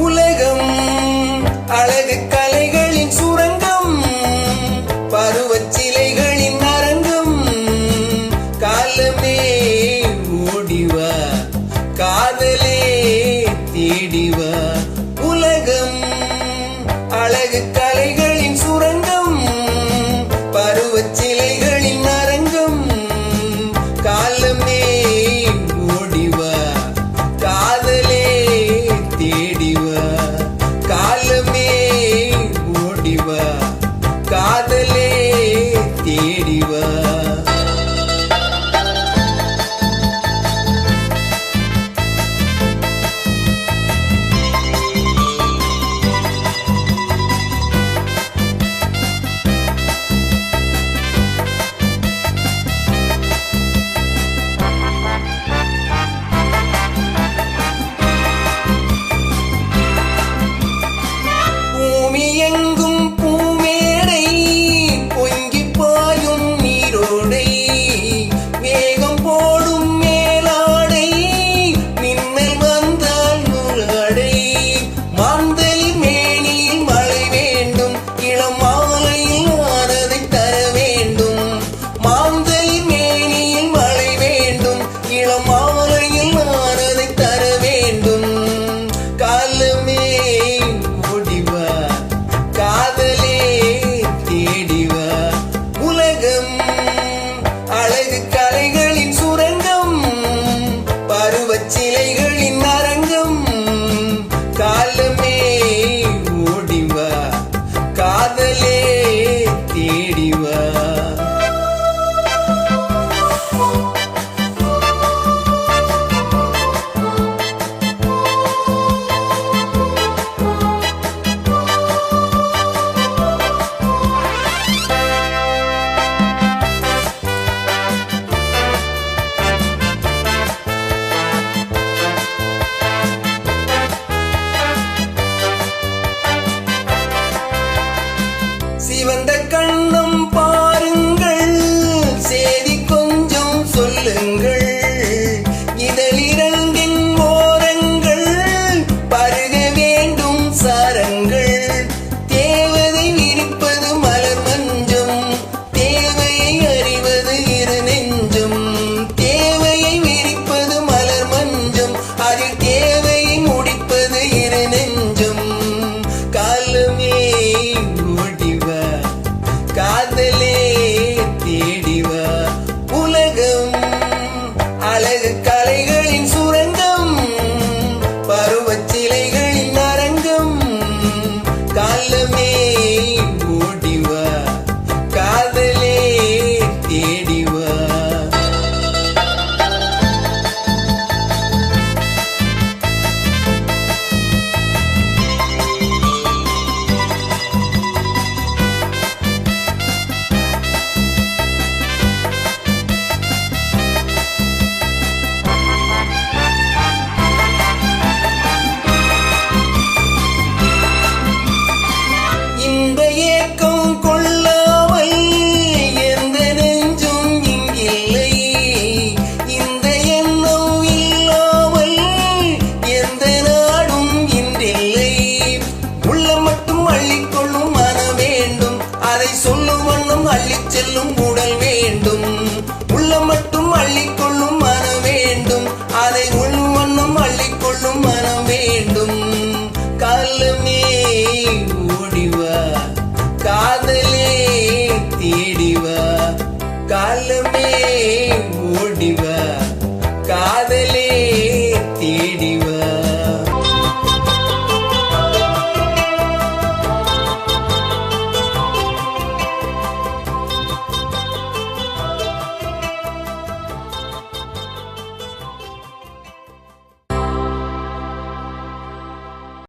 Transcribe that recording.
உலகம் அழகு கலைகளின் சுரங்கம், பருவச் சிலைகளின் அரங்கம். காலமே ஓடிவா, காதலே தேடிவா. உலகம் அழகு கலைகளின் சுரங்கம், பருவச் சிலைகளின் அரங்கம். காலமே ஓடிவா, காதலே தேடிவா. காலமே ஓடிவா, காதலே தேடிவா. எங்கும் பூமேடை, பொங்கி பாயும் நீரோடை, வேகம் போடும் மேலாடை, மின்னல் வந்தால் நூலாடை. மாந்தல் மேனியில் மழை வேண்டும், இளம் மாலையில் ஆனதை தர வேண்டும். மாந்தல் மேனியில் மழை வேண்டும், இளம் மாலையில் ஆனதை தர வேண்டும். காலமே ஓடிவா, காதலே தேடிவா. உலகம் அழகு கலைகளின் சுரங்கம், பருவச் சிலைகளின் அரங்கம். காலமே ஓடிவா, காதலே தேடிவா. சிவந்த கண்ணம் பாருங்கள், சேதி கொஞ்சம் சொல்லுங்கள். இதழிரண்டின் ஓரங்கள் பருக வேண்டும் சாரங்கள். தேவதை விரிப்பது மலர் மஞ்சம், தேவையை அறிவது இரு நெஞ்சம். தேவையை விரிப்பது மலர் மஞ்சம், அதில் தேவையை முடிப்பது இரு நெஞ்சம். காலமே ஓடிவா, காதலே தேடிவா. உலகம் அழகு கலைகளின் சுரங்கம், பருவச் சிலைகளின் அரங்கம். காலமே ஓடிவா, காதலே தேடிவா. இந்த ஏக்கம் கொள்ளாமல் எந்த நெஞ்சும் இங்கில்லை. இந்த எண்ணம் இல்லாமல் எந்த நாடும் இன்றில்லை. உள்ள மட்டும் அள்ளிக்கொள்ளும் மனம் வேண்டும், அதை சொல்லும் வண்ணம் அள்ளிச் செல்லும் உடல் வேண்டும். உள்ள மட்டும் அள்ளிக்கொள்ளும்